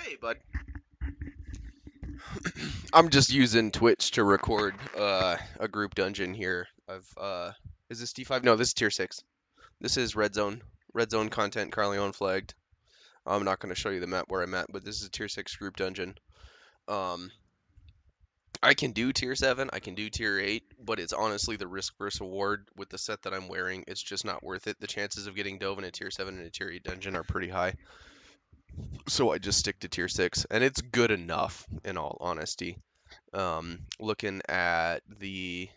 Hey, bud. I'm just using Twitch to record a group dungeon here. Is this D5? No, this is tier 6. This is Red Zone. Red Zone content, Carleon flagged. I'm not going to show you the map where I'm at, but this is a tier 6 group dungeon. Um, I can do tier 7, I can do tier 8, but it's honestly the risk versus reward with the set that I'm wearing. It's just not worth it. The chances of getting dove in a tier 7 and a tier 8 dungeon are pretty high. So I just stick to tier 6, and it's good enough in all honesty. Looking at the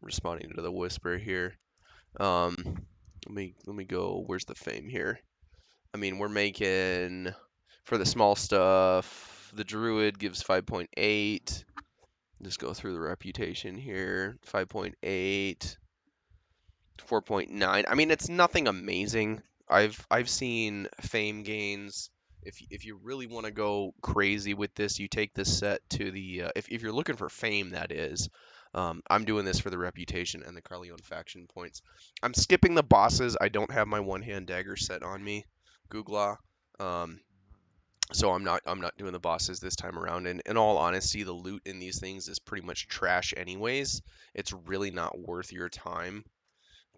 responding to the whisper here. Um, let me go. Where's the fame here? I mean, we're making for the small stuff. The druid gives 5.8. Just go through the reputation here. 5.8, 4.9. I mean, it's nothing amazing. I've seen fame gains. If you really want to go crazy with this, you take this set to the if you're looking for fame, that is. I'm doing this for the reputation and the Carleon faction points. I'm skipping the bosses. I don't have my one-hand dagger set on me, Googla. Um, so I'm not doing the bosses this time around. And in all honesty, the loot in these things is pretty much trash anyways. It's really not worth your time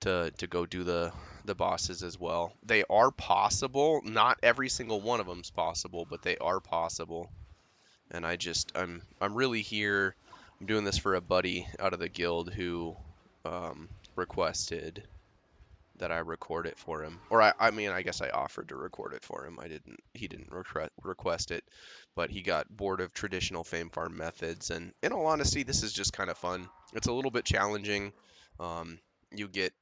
to go do the bosses as well. They are possible. Not every single one of them's possible, but they are possible. And I'm really here. I'm doing this for a buddy out of the guild who requested that I record it for him. Or I mean, I guess I offered to record it for him. He didn't request it, but he got bored of traditional fame farm methods. And in all honesty, this is just kind of fun. It's a little bit challenging. You get,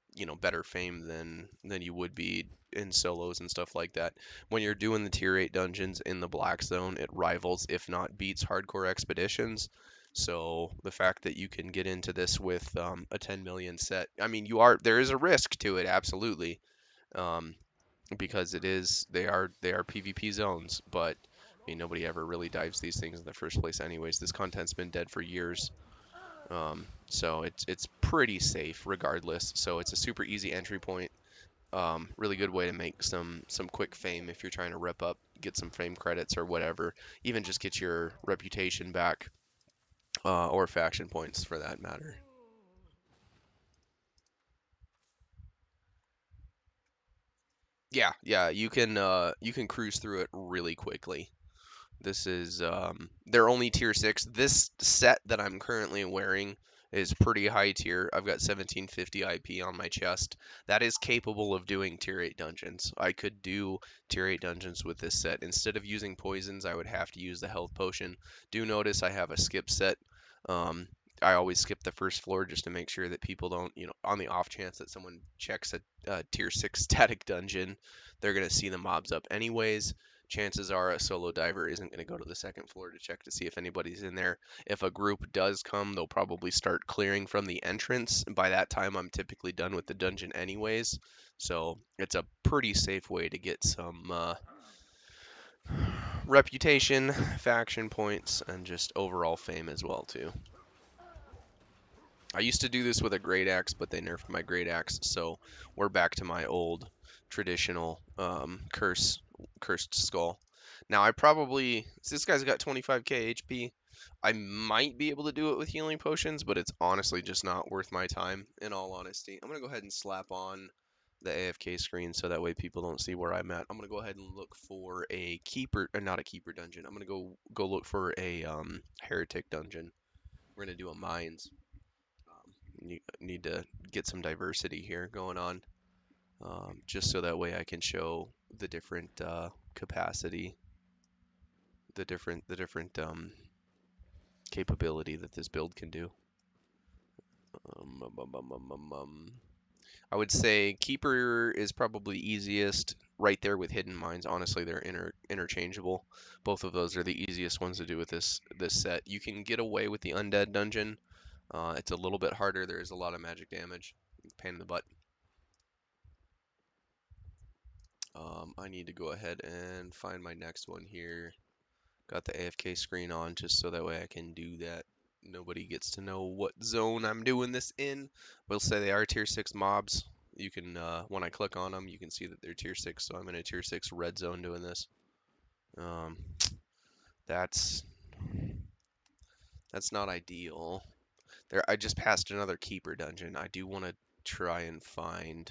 better fame than you would be in solos and stuff like that. When you're doing the tier 8 dungeons in the Black Zone, it rivals, if not beats, hardcore expeditions. So the fact that you can get into this with a 10 million set, I mean, there is a risk to it, absolutely, um, because they are PvP zones. But I mean, nobody ever really dives these things in the first place, anyways. This content's been dead for years, so it's pretty safe regardless. So it's a super easy entry point. Really good way to make some quick fame if you're trying to rip up, get some fame credits or whatever. Even just get your reputation back, or faction points for that matter. Yeah, you can cruise through it really quickly. This is they're only tier 6. This set that I'm currently wearing is pretty high tier. I've got 1750 IP on my chest. That is capable of doing tier 8 dungeons. I could do tier 8 dungeons with this set. Instead of using poisons, I would have to use the health potion. Do notice I have a skip set. Um, I always skip the first floor just to make sure that people don't, on the off chance that someone checks a tier 6 static dungeon, they're going to see the mobs up anyways. Chances are a solo diver isn't going to go to the second floor to check to see if anybody's in there. If a group does come, they'll probably start clearing from the entrance. By that time, I'm typically done with the dungeon anyways. So it's a pretty safe way to get some reputation, faction points, and just overall fame as well too. I used to do this with a great axe, but they nerfed my great axe, so we're back to my old traditional cursed skull. Now this guy's got 25k HP. I might be able to do it with healing potions, but it's honestly just not worth my time. In all honesty, I'm gonna go ahead and slap on the AFK screen so that way people don't see where I'm at. I'm gonna go ahead and look for a keeper, or not a keeper dungeon. I'm gonna go look for a heretic dungeon. We're gonna do a mines. Need to get some diversity here going on, just so that way I can show the different capacity, the different capability that this build can do. Um, um, um, um, um, um, um. I would say Keeper is probably easiest, right there with Hidden Mines. Honestly, they're interchangeable. Both of those are the easiest ones to do with this set. You can get away with the Undead Dungeon. It's a little bit harder. There is a lot of magic damage. Pain in the butt. I need to go ahead and find my next one here. Got the AFK screen on just so that way I can do that. Nobody gets to know what zone I'm doing this in. We'll say they are tier 6 mobs. You can, when I click on them, you can see that they're tier 6, so I'm in a tier 6 red zone doing this. Um, that's that's not ideal. There, I just passed another keeper dungeon. I do want to try and find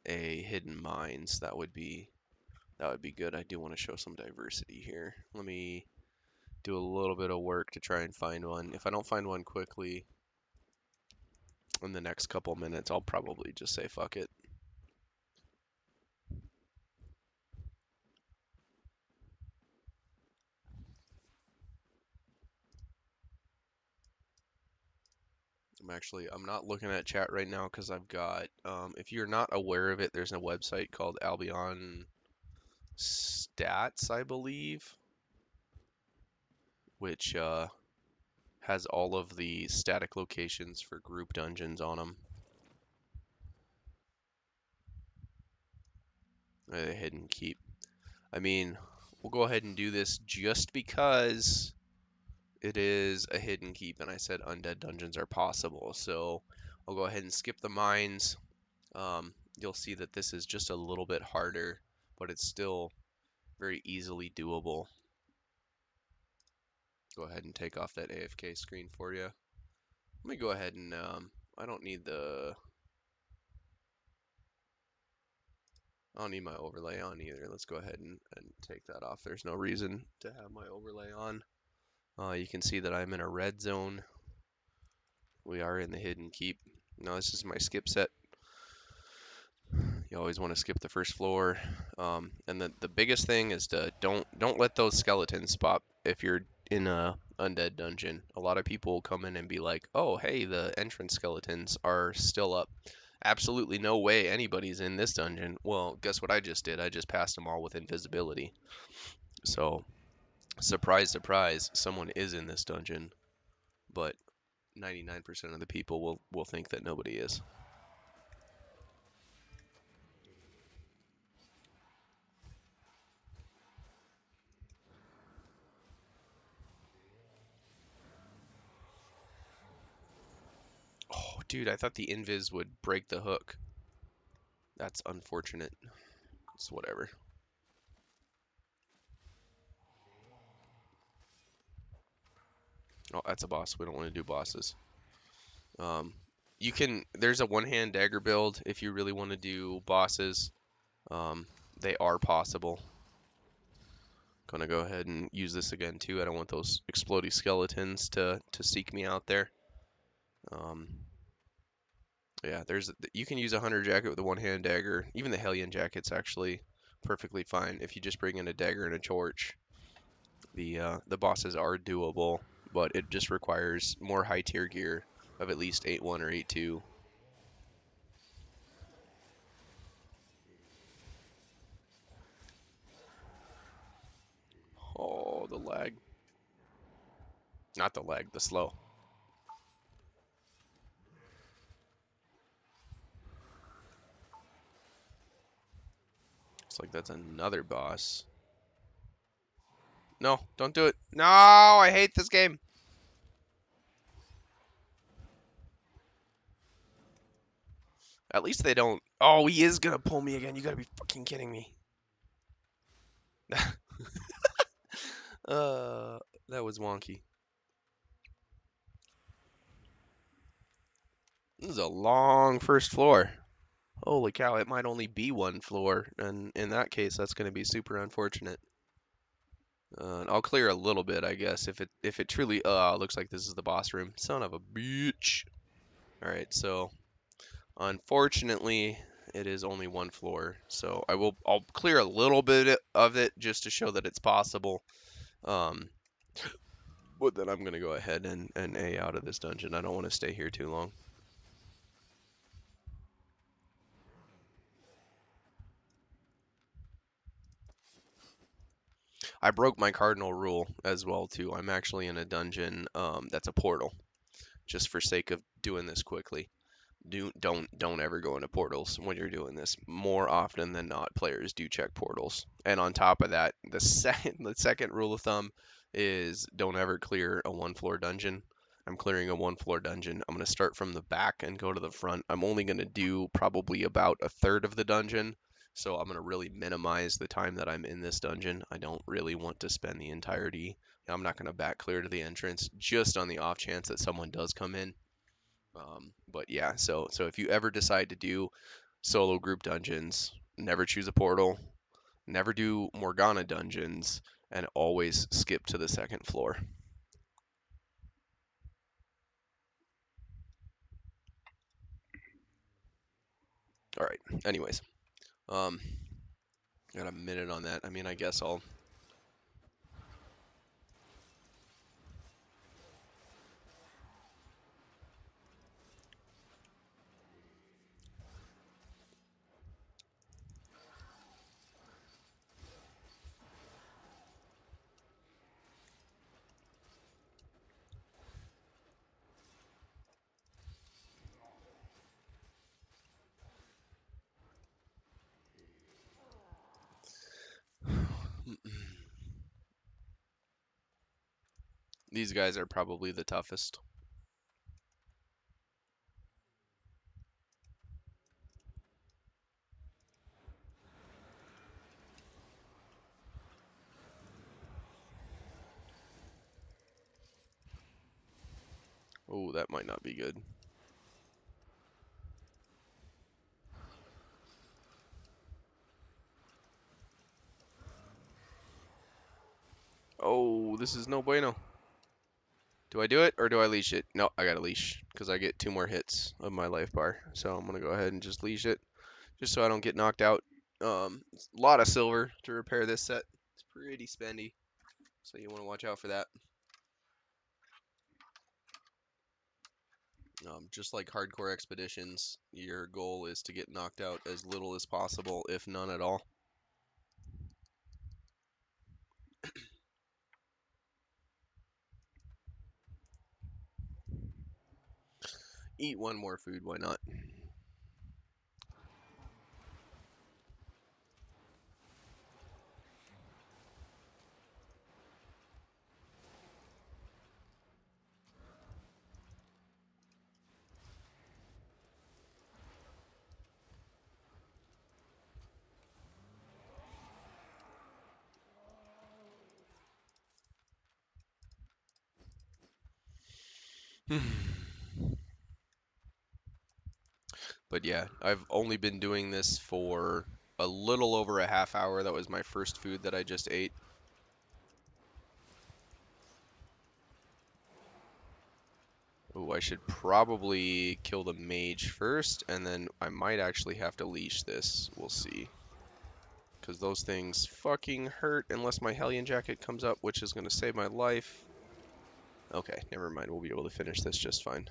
a hidden mines. That would be good. I do want to show some diversity here. Let me do a little bit of work to try and find one. If I don't find one quickly in the next couple minutes, I'll probably just say fuck it. I'm not looking at chat right now because I've got, if you're not aware of it, there's a website called Albion Stats, I believe, which has all of the static locations for group dungeons on them. Hidden keep. I mean, we'll go ahead and do this just because it is a hidden keep, and I said undead dungeons are possible. So I'll go ahead and skip the mines. You'll see that this is just a little bit harder, but it's still very easily doable. Go ahead and take off that AFK screen for you. Let me go ahead and, I don't need my overlay on either. Let's go ahead and take that off. There's no reason to have my overlay on. You can see that I'm in a red zone. We are in the hidden keep. Now this is my skip set. You always want to skip the first floor. And the biggest thing is to don't let those skeletons spot if you're in a undead dungeon. A lot of people will come in and be like, oh hey, the entrance skeletons are still up. Absolutely no way anybody's in this dungeon. Well, guess what I just did? I just passed them all with invisibility. So, surprise, surprise, someone is in this dungeon, but 99% of the people will think that nobody is. Oh, dude, I thought the invis would break the hook. That's unfortunate. It's whatever. Oh, that's a boss. We don't want to do bosses. There's a one-hand dagger build if you really want to do bosses. They are possible. Gonna go ahead and use this again too. I don't want those exploding skeletons to seek me out there. Yeah, you can use a hunter jacket with a one-hand dagger. Even the Hellion jacket's actually perfectly fine if you just bring in a dagger and a torch. The bosses are doable, but it just requires more high tier gear of at least 8-1 or 8-2. Oh, the lag. Not the lag, the slow. Looks like that's another boss. No, don't do it. No, I hate this game. At least they don't. Oh, he is gonna pull me again. You gotta be fucking kidding me. That was wonky. This is a long first floor. Holy cow, it might only be one floor, and in that case, that's going to be super unfortunate. I'll clear a little bit, I guess, if it truly. Looks like this is the boss room. Son of a bitch. All right, so unfortunately, it is only one floor. So I'll clear a little bit of it just to show that it's possible. But then I'm gonna go ahead and A out of this dungeon. I don't want to stay here too long. I broke my cardinal rule as well too. I'm actually in a dungeon that's a portal, just for sake of doing this quickly. Don't ever go into portals when you're doing this. More often than not, players do check portals. And on top of that, the second rule of thumb is don't ever clear a one floor dungeon. I'm clearing a 1 floor dungeon. I'm going to start from the back and go to the front. I'm only going to do probably about a third of the dungeon. So I'm going to really minimize the time that I'm in this dungeon. I don't really want to spend the entirety. I'm not going to back clear to the entrance just on the off chance that someone does come in. But yeah, so if you ever decide to do solo group dungeons, never choose a portal, never do Morgana dungeons, and always skip to the second floor. All right. Anyways, um, got a minute on that. I mean, I guess I'll. These guys are probably the toughest. Oh, that might not be good. Oh, this is no bueno. Do I do it or do I leash it? No, I gotta leash because I get 2 more hits of my life bar. So I'm gonna go ahead and just leash it, just so I don't get knocked out. It's a lot of silver to repair this set. It's pretty spendy, so you want to watch out for that. Just like hardcore expeditions, your goal is to get knocked out as little as possible, if none at all. Eat 1 more food, why not? But yeah, I've only been doing this for a little over a half hour. That was my first food that I just ate. Oh, I should probably kill the mage first, and then I might actually have to leash this. We'll see. Because those things fucking hurt unless my Hellion Jacket comes up, which is going to save my life. Okay, never mind. We'll be able to finish this just fine.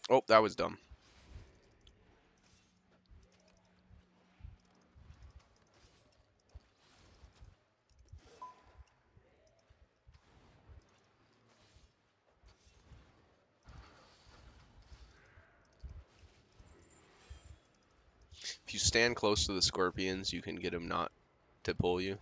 Oh, that was dumb. If you stand close to the scorpions, you can get them not to pull you.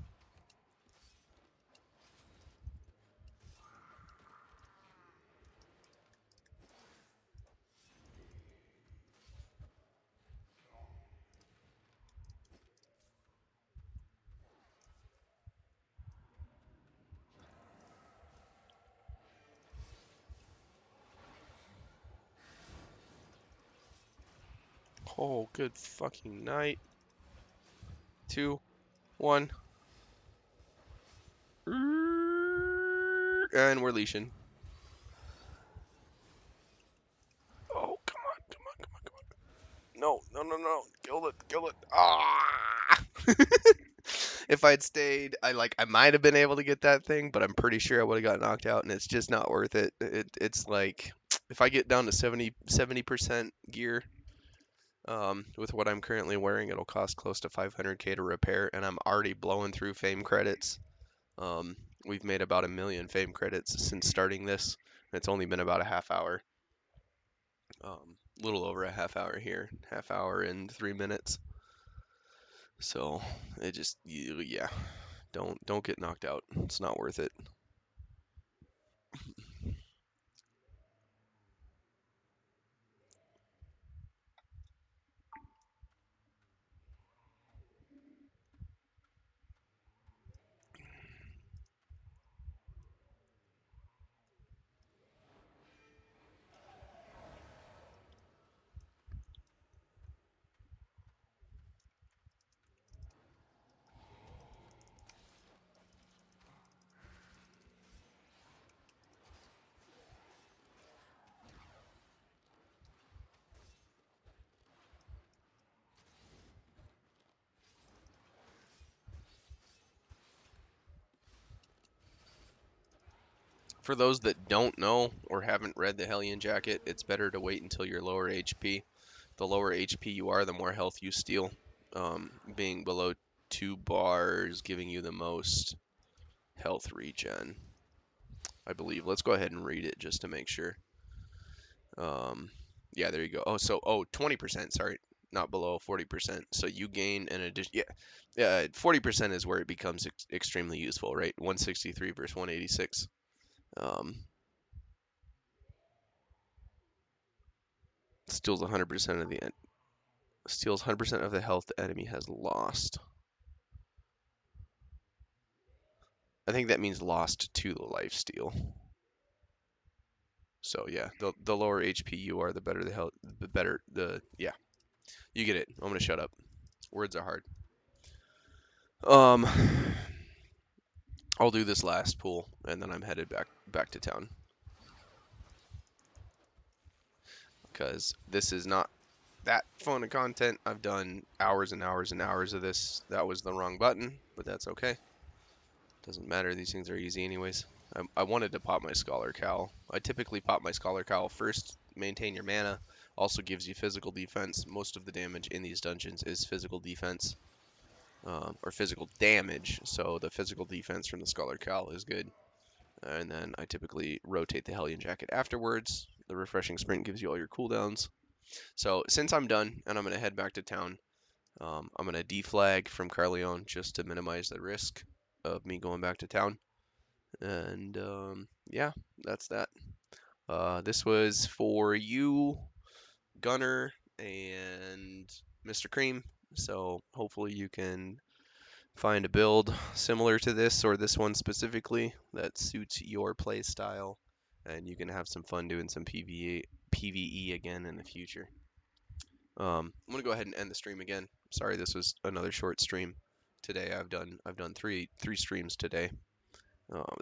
Oh, good fucking night. 2, 1. And we're leashing. Oh, come on, come on, come on, come on. No, no, no, no. Kill it, kill it. Ah! If I'd stayed, I might have been able to get that thing, but I'm pretty sure I would have got knocked out, and it's just not worth it. It's like if I get down to 70% gear, with what I'm currently wearing, it'll cost close to 500k to repair, and I'm already blowing through fame credits. Um, we've made about 1 million fame credits since starting this, and it's only been about a half hour. Little over a half hour here, half hour and 3 minutes. So it just, yeah, don't get knocked out. It's not worth it. For those that don't know or haven't read the Hellion Jacket, it's better to wait until you're lower HP. The lower HP you are, the more health you steal. Being below 2 bars, giving you the most health regen, I believe. Let's go ahead and read it just to make sure. Um, yeah, there you go. Oh, 20%, sorry, not below 40%. So you gain an addition. Yeah, 40% is where it becomes extremely useful, right? 163 versus 186. Um, steals 100% of the steals 100% of the health the enemy has lost. I think that means lost to the life steal. So yeah, the lower HP you are, the better the health, the better the yeah. You get it. I'm gonna shut up. Words are hard. Um, I'll do this last pool and then I'm headed back to town because this is not that fun of content. I've done hours and hours and hours of this. That was the wrong button, but that's okay. Doesn't matter. These things are easy anyways. I wanted to pop my Scholar Cowl. I typically pop my Scholar Cowl first. Maintain your mana. Also gives you physical defense. Most of the damage in these dungeons is physical defense. Or physical damage. So the physical defense from the Scholar Cowl is good. And then I typically rotate the Hellion Jacket afterwards. The Refreshing Sprint gives you all your cooldowns. So since I'm done and I'm going to head back to town, I'm going to deflag from Carleon just to minimize the risk of me going back to town. And yeah, that's that. This was for you, Gunner, and Mr. Cream. So hopefully you can find a build similar to this or this one specifically that suits your play style, and you can have some fun doing some PvE again in the future. I'm gonna go ahead and end the stream again. Sorry, this was another short stream today. I've done three streams today.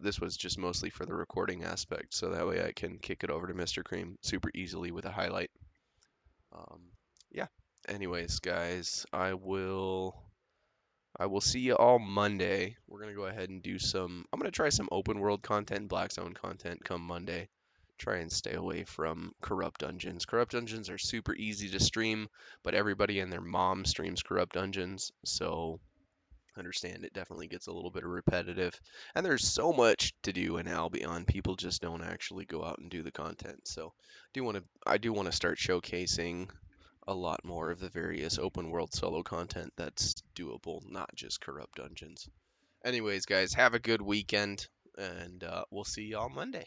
This was just mostly for the recording aspect, so that way I can kick it over to Mr. Cream super easily with a highlight. Um, yeah. Anyways, guys, I will see you all Monday. We're gonna go ahead and do some. I'm gonna try some open world content, Black Zone content come Monday. Try and stay away from Corrupt Dungeons. Corrupt Dungeons are super easy to stream, but everybody and their mom streams Corrupt Dungeons, so understand it definitely gets a little bit repetitive. And there's so much to do in Albion. People just don't actually go out and do the content. So I do want to start showcasing a lot more of the various open world solo content that's doable, not just Corrupt Dungeons. Anyways, guys, have a good weekend, and we'll see y'all Monday.